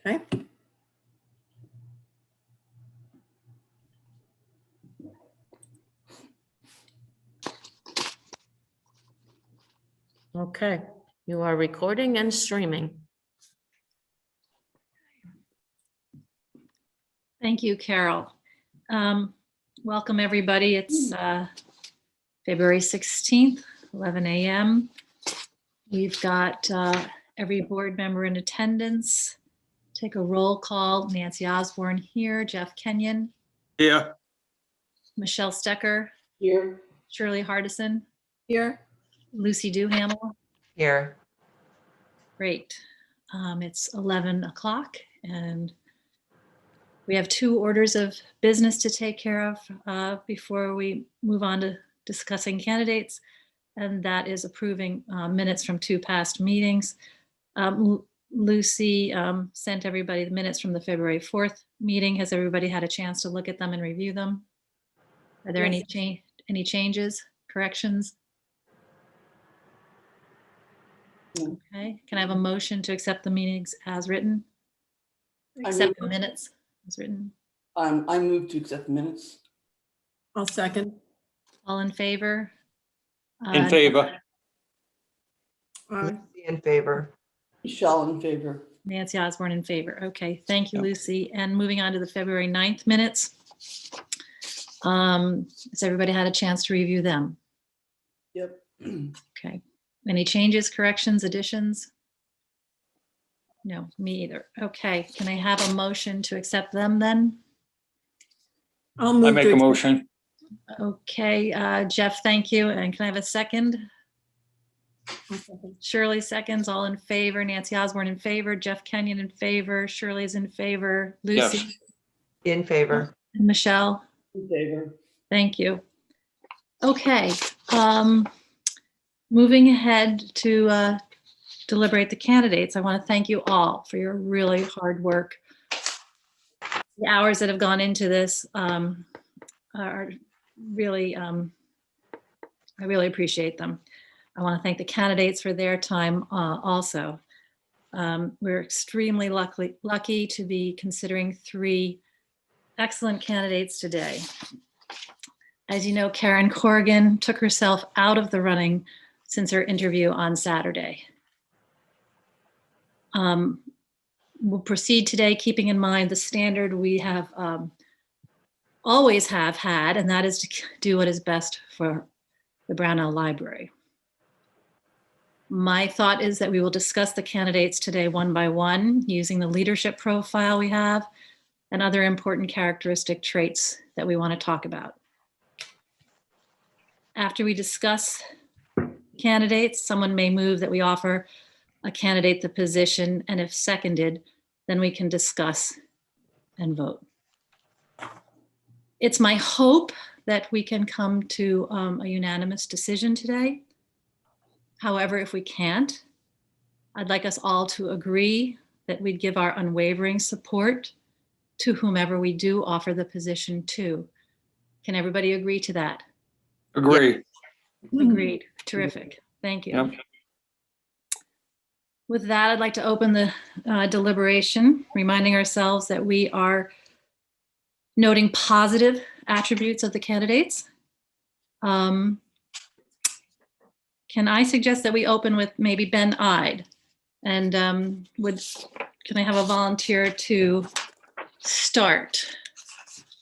Okay. Okay, you are recording and streaming. Thank you, Carol. Welcome, everybody. It's February 16th, 11 a.m. We've got every board member in attendance. Take a roll call. Nancy Osborne here, Jeff Kenyon, Here. Michelle Stecker, Here. Shirley Hardison, Here. Lucy Duhamel. Here. Great. It's 11 o'clock and we have 2 orders of business to take care of before we move on to discussing candidates, and that is approving minutes from 2 past meetings. Lucy sent everybody the minutes from the February 4th meeting. Has everybody had a chance to look at them and review them? Are there Yes. any changes, corrections? No. Okay, can I have a motion to accept the meetings as written? I Accept move- the minutes as written. I move to accept the minutes. I'll second. All in favor? In favor. Lucy in favor. Michelle in favor. Nancy Osborne in favor. Okay, thank you, Yep. Lucy. And moving on to the February 9th minutes. Has everybody had a chance to review them? Yep. Okay. Any changes, corrections, additions? No, me either. Okay, can I have a motion to accept them then? I'll I move make a to, motion. Okay, Jeff, thank you. And can I have a second? Shirley seconds, all in favor. Nancy Osborne in favor. Jeff Kenyon in favor. Shirley's in favor. Lucy Yes. In favor. and Michelle. in favor. Thank you. Okay, moving ahead to deliberate the candidates, I want to thank you all for your really hard work. The hours that have gone into this are really, I really appreciate them. I want to thank the candidates for their time also. We're extremely lucky to be considering 3 excellent candidates today. As you know, Karen Corrigan took herself out of the running since her interview on Saturday. We'll proceed today keeping in mind the standard we have always have had, and that is to do what is best for the Brownell Library. My thought is that we will discuss the candidates today one by one using the leadership profile we have and other important characteristic traits that we want to talk about. After we discuss candidates, someone may move that we offer a candidate the position, and if seconded, then we can discuss and vote. It's my hope that we can come to a unanimous decision today. However, if we can't, I'd like us all to agree that we'd give our unwavering support to whomever we do offer the position to. Can everybody agree to that? Agree. Agreed. Terrific. Thank you. Yep. With that, I'd like to open the deliberation, reminding ourselves that we are noting positive attributes of the candidates. Can I suggest that we open with maybe Ben Ide? And can I have a volunteer to start?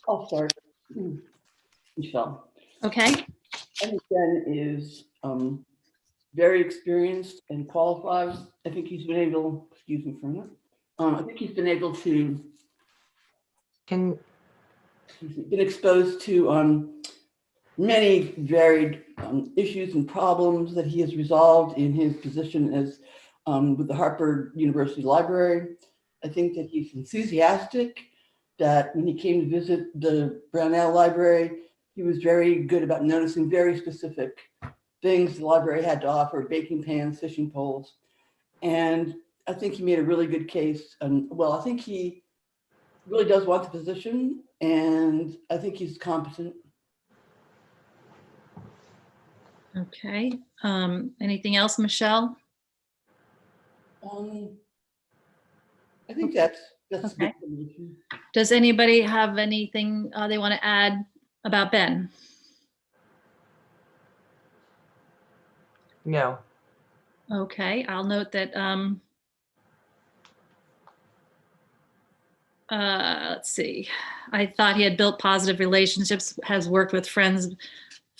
I'll start. Michelle. Okay, I think Ben is very experienced and qualified. I think he's been able, excuse me for a minute. I think he's been able to, Can, been exposed to many varied issues and problems that he has resolved in his position as with the Harvard University Library. I think that he's enthusiastic, that when he came to visit the Brownell Library, he was very good about noticing very specific things the library had to offer: baking pans, fishing poles. And I think he made a really good case. And well, I think he really does want the position, and I think he's competent. okay. Anything else, Michelle? I think that's That's Okay. good information. Does anybody have anything they want to add about Ben? No. Okay, I'll note that, let's see. I thought he had built positive relationships, has worked with friends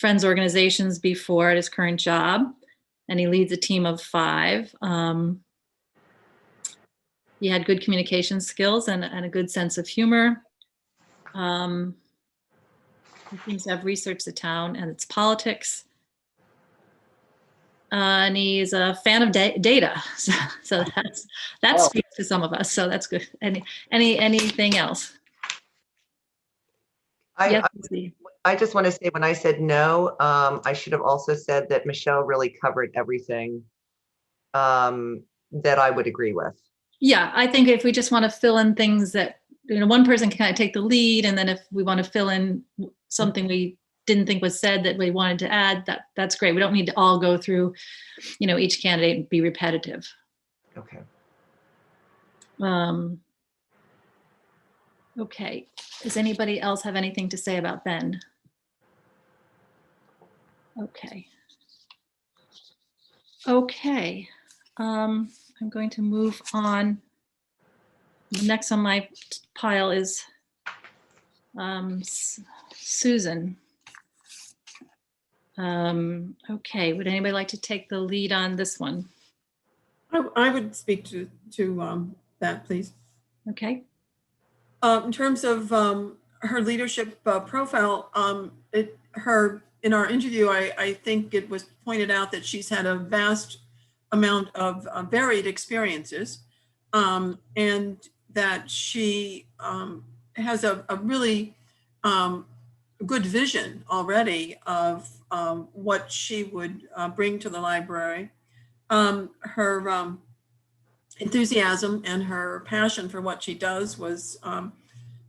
organizations before at his current job, and he leads a team of 5. He had good communication skills and a good sense of humor. He seems to have researched the town and its politics. And he's a fan of data, so that Wow. speaks to some of us. So that's good. Anything else? Yes, Lucy. I just want to say, when I said no, I should have also said that Michelle really covered everything that I would agree with. Yeah, I think if we just want to fill in things that, one person can kind of take the lead, and then if we want to fill in something we didn't think was said that we wanted to add, that's great. We don't need to all go through, each candidate and be repetitive. Okay. Okay. Does anybody else have anything to say about Ben? Okay. Okay. I'm going to move on. Next on my pile is Susan. Okay, would anybody like to take the lead on this one? I would speak to that, please. Okay. In terms of her leadership profile, in our interview, I think it was pointed out that she's had a vast amount of varied experiences, and that she has a really good vision already of what she would bring to the library. Her enthusiasm and her passion for what she does was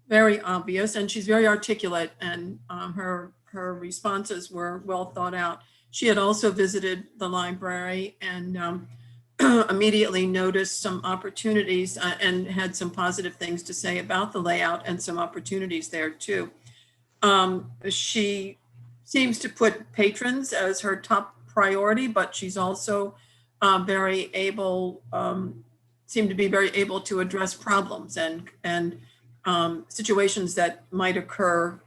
very obvious, and she's very articulate, and her responses were well thought out. She had also visited the library and immediately noticed some opportunities and had some positive things to say about the layout and some opportunities there too. She seems to put patrons as her top priority, but she's also very able, seemed to be very able to address problems and situations that might occur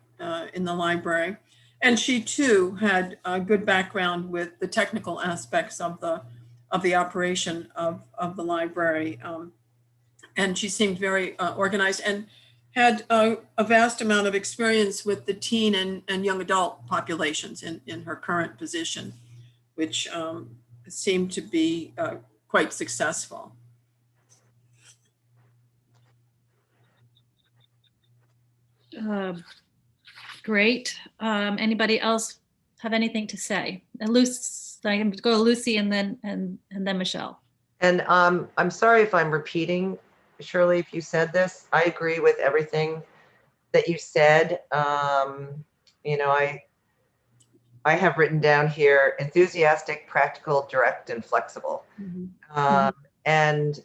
in the library. And she too had a good background with the technical aspects of the operation of the library. And she seemed very organized and had a vast amount of experience with the teen and young adult populations in her current position, which seemed to be quite successful. Great. Anybody else have anything to say? And Lucy, I can go to Lucy and then Michelle. And I'm sorry if I'm repeating, Shirley, if you said this. I agree with everything that you said. I have written down here: enthusiastic, practical, direct, and flexible. And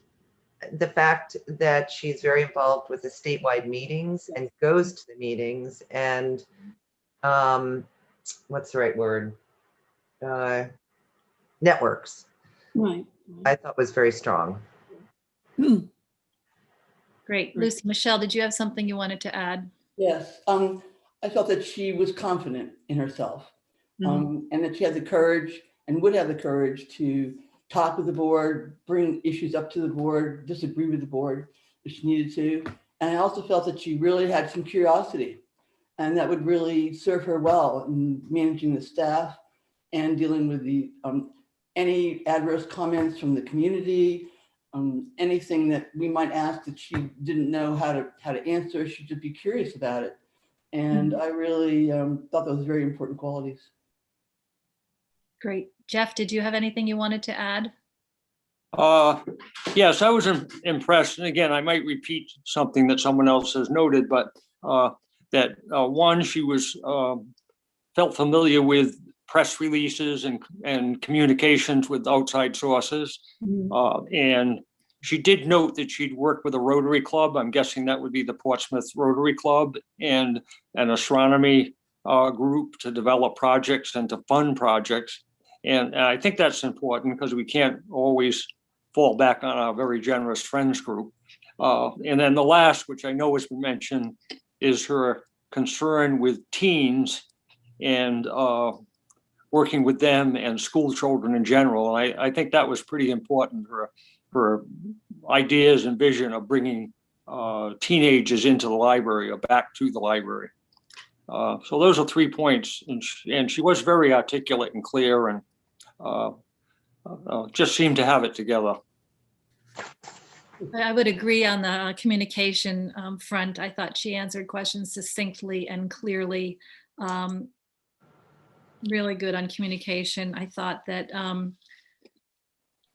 the fact that she's very involved with the statewide meetings and goes to the meetings and what's the right word? Networks. Right. I thought was very strong. Great. Lucy, Michelle, did you have something you wanted to add? Yes, I felt that she was confident in herself, and that she had the courage and would have the courage to talk with the board, bring issues up to the board, disagree with the board if she needed to. And I also felt that she really had some curiosity, and that would really serve her well in managing the staff and dealing with the any adverse comments from the community. Anything that we might ask that she didn't know how to answer, she'd just be curious about it. And I really thought those were very important qualities. Great. Jeff, did you have anything you wanted to add? Yes, I was impressed. And again, I might repeat something that someone else has noted, but that one, she was felt familiar with press releases and communications with outside sources. And She did note that she'd worked with a Rotary Club. I'm guessing that would be the Portsmouth Rotary Club, and an astronomy group to develop projects and to fund projects. And I think that's important because we can't always fall back on a very generous friends group. And then the last, which I know has been mentioned, is her concern with teens and working with them and school children in general. And I think that was pretty important, her ideas and vision of bringing teenagers into the library or back to the library. So those are 3 points. And she was very articulate and clear, and just seemed to have it together. I would agree on the communication front. I thought she answered questions succinctly and clearly. Really good on communication. I thought that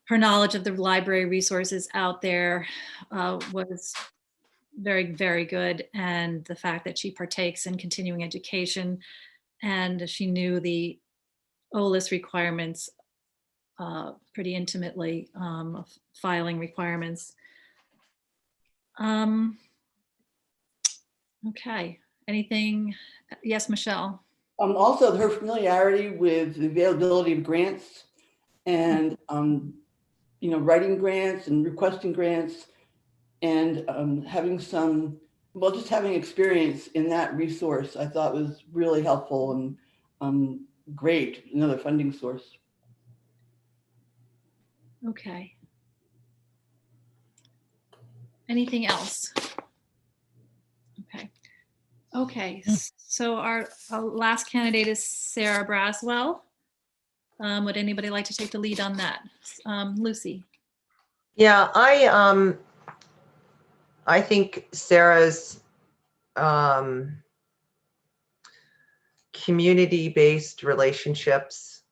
her knowledge of the library resources out there was very, very good. And the fact that she partakes in continuing education and she knew the OLIS requirements pretty intimately, filing requirements. Okay, anything? Yes, Michelle. Also, her familiarity with the availability of grants and, writing grants and requesting grants, and having just having experience in that resource, I thought was really helpful and great, another funding source. Okay. Anything else? Okay. Okay, so our last candidate is Sarah Braswell. Would anybody like to take the lead on that? Lucy? Yeah, I think Sarah's community-based relationships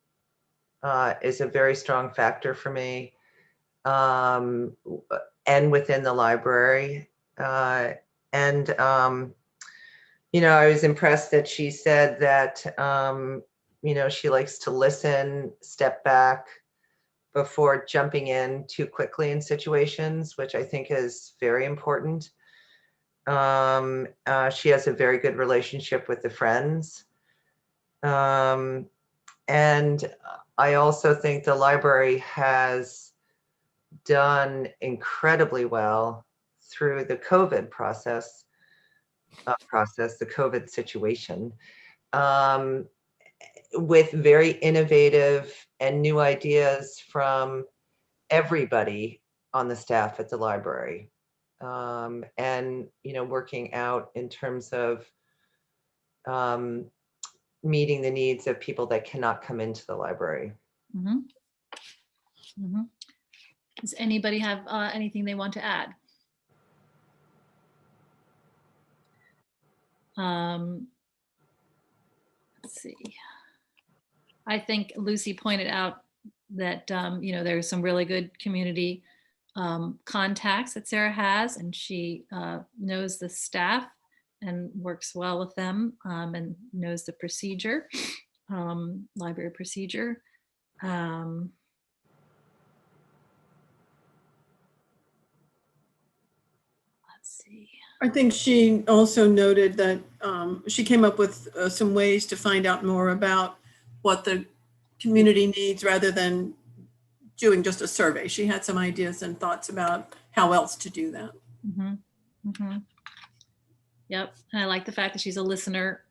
is a very strong factor for me, and within the library. I was impressed that she said that, she likes to listen, step back before jumping in too quickly in situations, which I think is very important. She has a very good relationship with the friends. And I also think the library has done incredibly well through the COVID the COVID situation, with very innovative and new ideas from everybody on the staff at the library, and working out in terms of meeting the needs of people that cannot come into the library. Mm-hmm. Mm-hmm. Does anybody have anything they want to add? Let's see. I think Lucy pointed out that there's some really good community contacts that Sarah has, and she knows the staff and works well with them, and knows the procedure, library procedure. Let's see. I think she also noted that she came up with some ways to find out more about what the community needs rather than doing just a survey. She had some ideas and thoughts about how else to do that. Mm-hmm. Mm-hmm. Yep. And I like the fact that she's a listener.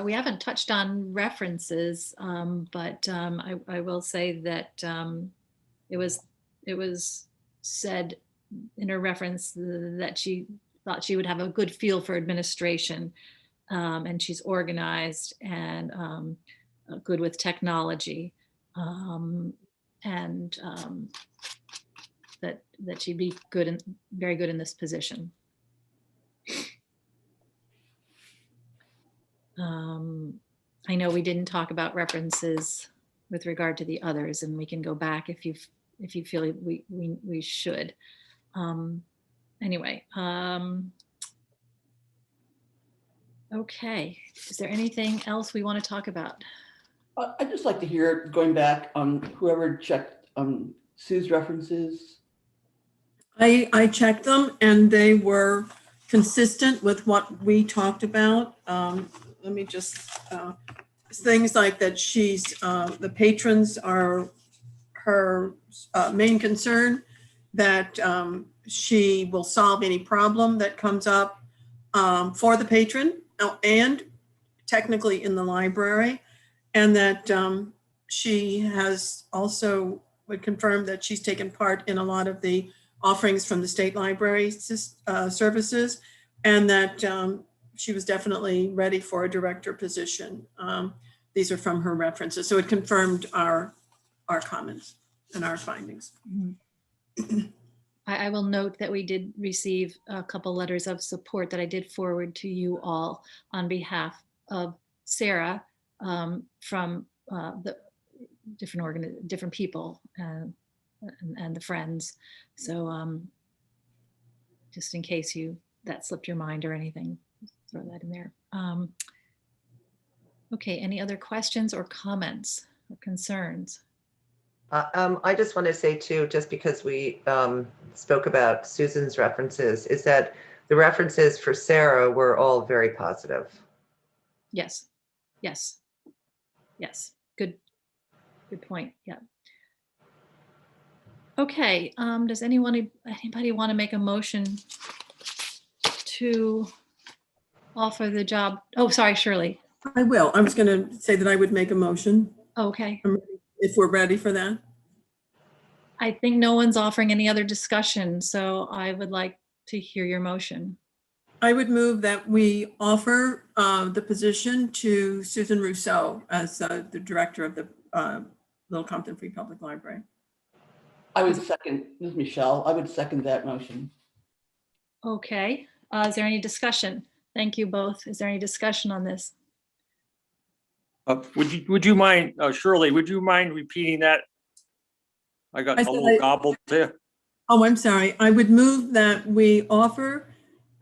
We haven't touched on references, but I will say that it was said in her reference that she thought she would have a good feel for administration, and she's organized and good with technology, and that she'd be good and very good in this position. I know we didn't talk about references with regard to the others, and we can go back if you feel we should. Anyway, Okay, is there anything else we want to talk about? I'd just like to hear, going back on whoever checked Sue's references. I checked them and they were consistent with what we talked about. Let me just, things like that the patrons are her main concern, that she will solve any problem that comes up for the patron and technically in the library, and that she has also would confirm that she's taken part in a lot of the offerings from the state library services, and that she was definitely ready for a director position. These are from her references, so it confirmed our comments and our findings. I will note that we did receive a couple letters of support that I did forward to you all on behalf of Sarah from the different people and the friends. So just in case that slipped your mind or anything, throw that in there. Okay, any other questions or comments or concerns? I just want to say too, just because we spoke about Susan's references, is that the references for Sarah were all very positive. Yes, yes, yes. Good point. Yeah. Okay. Does anybody want to make a motion to offer the job? Oh, sorry, Shirley. I will. I was going to say that I would make a motion Okay. if we're ready for that. I think no one's offering any other discussion, so I would like to hear your motion. I would move that we offer the position to Susan Rousseau as the director of the Little Compton Free Public Library. I would second, this is Michelle, I would second that motion. Okay. Is there any discussion? Thank you both. Is there any discussion on this? Would you mind, Shirley, would you mind repeating that? I got a little gobbled there. Oh, I'm sorry. I would move that we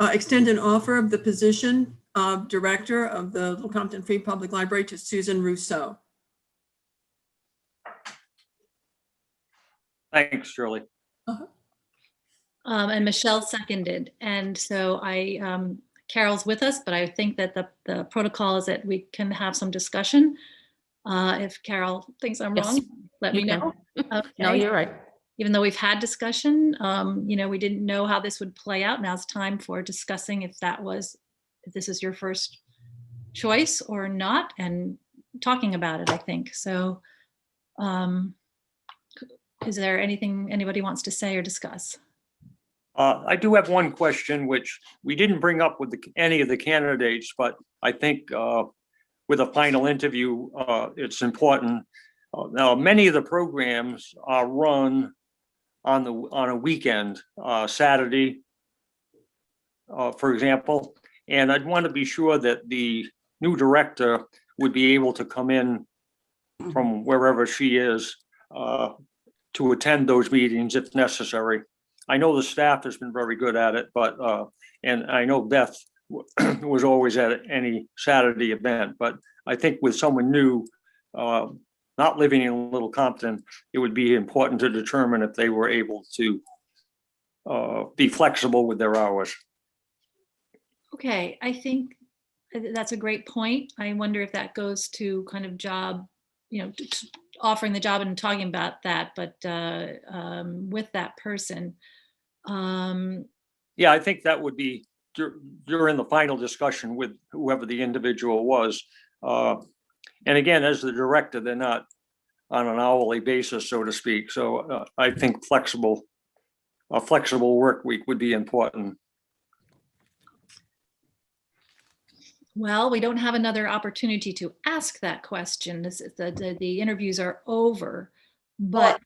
extend an offer of the position of director of the Little Compton Free Public Library to Susan Rousseau. Thanks, Shirley. And Michelle seconded. And so Carol's with us, but I think that the protocol is that we can have some discussion. If Carol thinks I'm Yes, wrong, let me know. Okay. No, you're right. Even though we've had discussion, we didn't know how this would play out. Now it's time for discussing if this is your first choice or not, and talking about it, I think. So is there anything anybody wants to say or discuss? I do have one question, which we didn't bring up with any of the candidates, but I think with a final interview, it's important. Now, many of the programs are run on a weekend, Saturday, for example, and I'd want to be sure that the new director would be able to come in from wherever she is to attend those meetings if necessary. I know the staff has been very good at it, but and I know Beth was always at any Saturday event, but I think with someone new, not living in Little Compton, it would be important to determine if they were able to be flexible with their hours. Okay, I think that's a great point. I wonder if that goes to kind of job, offering the job and talking about that, but with that person. Yeah, I think that would be during the final discussion with whoever the individual was. And again, as the director, they're not on an hourly basis, so to speak. So I think a flexible work week would be important. Well, we don't have another opportunity to ask that question. The interviews are over, but.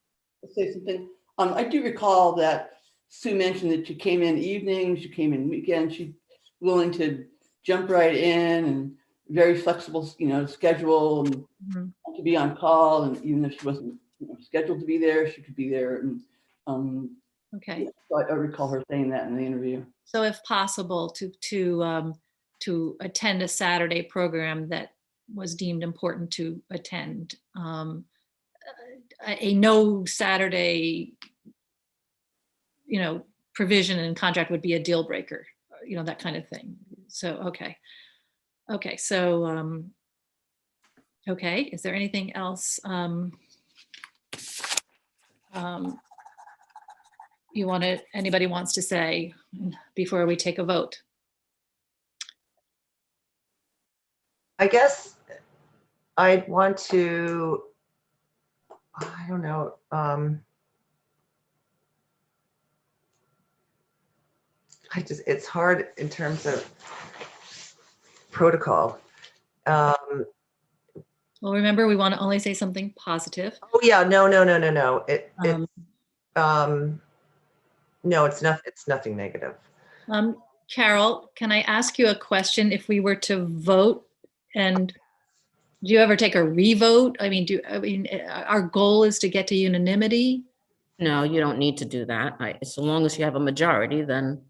I'll say something. I do recall that Sue mentioned that she came in evenings, she came in weekends, she's willing to jump right in and very flexible, schedule and to be on call. And even if she wasn't scheduled to be there, she could be there. And okay. So I recall her saying that in the interview. So if possible, to to attend a Saturday program that was deemed important to attend. A no Saturday, provision in contract would be a deal breaker, that kind of thing. So, okay. Okay, so, okay, is there anything else anybody wants to say before we take a vote? I guess I'd want to, I don't know. It's hard in terms of protocol. Well, remember, we want to only say something positive. Oh yeah, no. No, it's nothing negative. Carol, can I ask you a question? If we were to vote, and do you ever take a revote? I mean, our goal is to get to unanimity. No, you don't need to do that. So long as you have a majority, then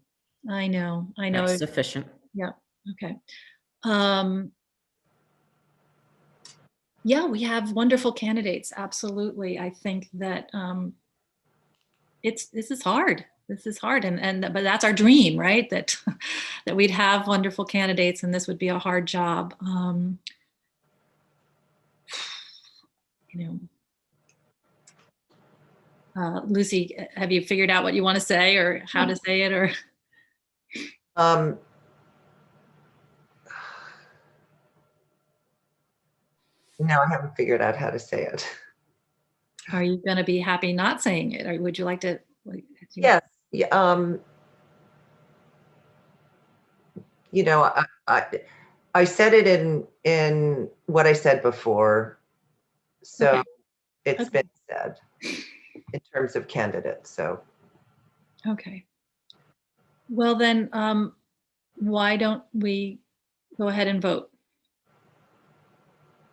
I know. that's sufficient. Yeah. Okay. Yeah, we have wonderful candidates. Absolutely. I think that this is hard. This is hard, but that's our dream, right? That that we'd have wonderful candidates, and this would be a hard job. Lucy, have you figured out what you want to say or how to say it, or? No, I haven't figured out how to say it. Are you going to be happy not saying it, or would you like to? Yes. Yeah. I said it in what I said before, so Okay. it's been said in terms of candidates. So. Okay. Well then, why don't we go ahead and vote?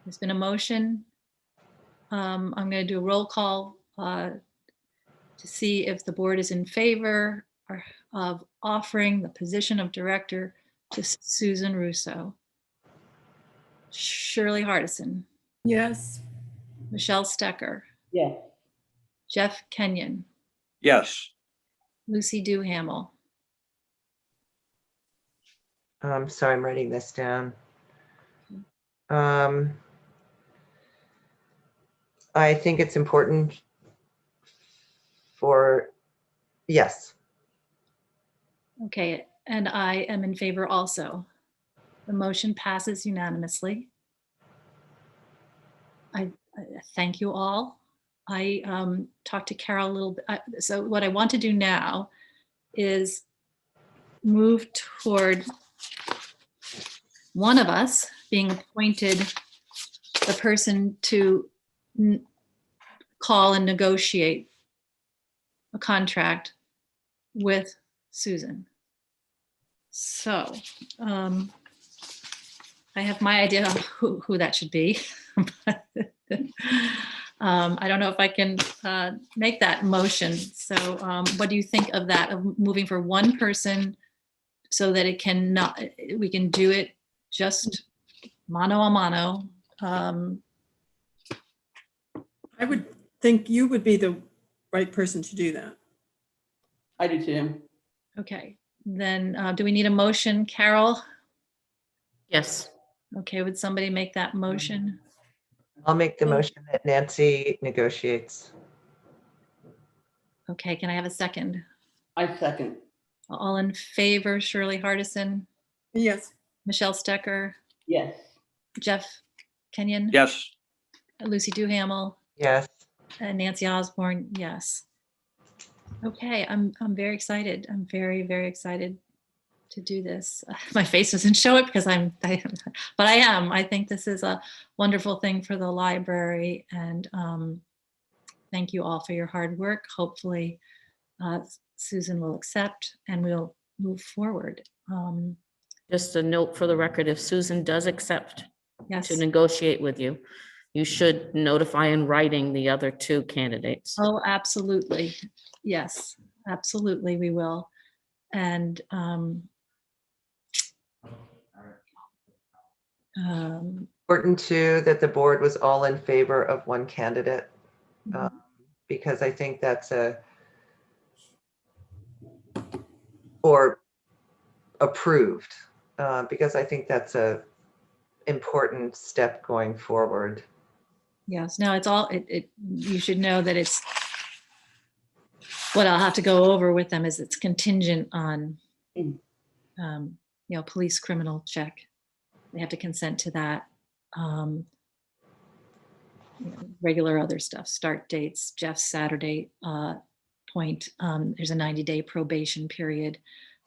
There's been a motion. I'm going to do a roll call to see if the board is in favor of offering the position of director to Susan Russo. Shirley Hardison. Yes. Michelle Stecker. Yeah. Jeff Kenyon. Yes. Lucy Duhamel. Sorry, I'm writing this down. I think it's important for, yes. Okay, and I am in favor also. The motion passes unanimously. I thank you all. I talked to Carol a little bit. So what I want to do now is move toward one of us being appointed the person to call and negotiate a contract with Susan. So I have my idea of who that should be. I don't know if I can make that motion. So what do you think of that, of moving for one person so that we can do it just mano a mano? I would think you would be the right person to do that. I do too. Okay, then do we need a motion, Carol? Yes. Okay, would somebody make that motion? I'll make the motion that Nancy negotiates. Okay, can I have a second? I second. All in favor, Shirley Hardison, Yes. Michelle Stecker, Yes. Jeff Kenyon, Yes. Lucy Duhamel, Yes. and Nancy Osborne, yes. Okay, I'm very excited. I'm very, very excited to do this. My face doesn't show it because but I am. I think this is a wonderful thing for the library, and thank you all for your hard work. Hopefully Susan will accept and we'll move forward. Just a note for the record, if Susan does accept Yes. to negotiate with you, you should notify in writing the other two candidates. Oh, absolutely. Yes, absolutely, we will. And Important too that the board was all in favor of one candidate, because I think that's or approved, because I think that's a important step going forward. Yes, no, it's all, you should know that it's, what I'll have to go over with them is it's contingent on, police criminal check. They have to consent to that. Regular other stuff, start dates, Jeff's Saturday point. There's a 90-day probation period.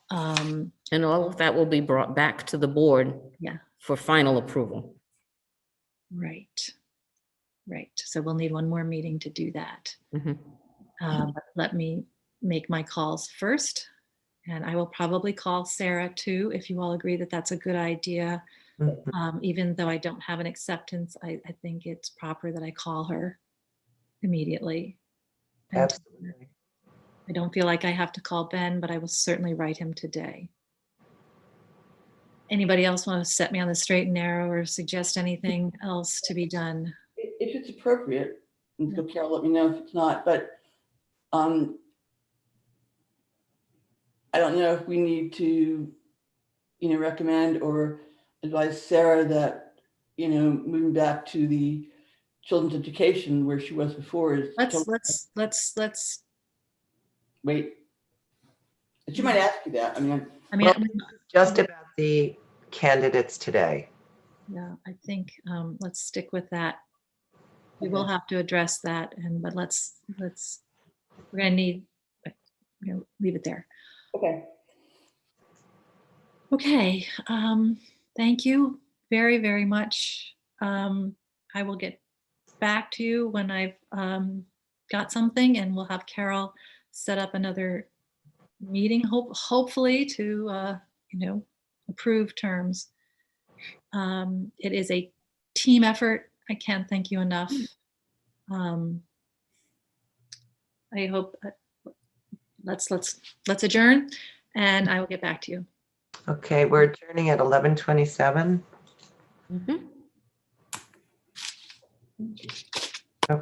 And all of that will be brought back to the board Yeah. for final approval. Right. So we'll need one more meeting to do that. Mhm. But let me make my calls first. And I will probably call Sarah too, if you all agree that that's a good idea. Even though I don't have an acceptance, I think it's proper that I call her immediately. And Absolutely. I don't feel like I have to call Ben, but I will certainly write him today. Anybody else want to set me on the straight and narrow or suggest anything else to be done? If it's appropriate, and so Carol, let me know if it's not, but I don't know if we need to, recommend or advise Sarah that, moving back to the children's education where she was before is. Let's. Wait. She might ask you that. Well, just about the candidates today. Yeah, I think let's stick with that. We will have to address that, but we're gonna need, leave it there. Okay. Okay, thank you very, very much. I will get back to you when I've got something, and we'll have Carol set up another meeting, hopefully to, approve terms. It is a team effort. I can't thank you enough. I hope let's adjourn, and I will get back to you. Okay, we're adjourning at 11:27. Mhm. Okay.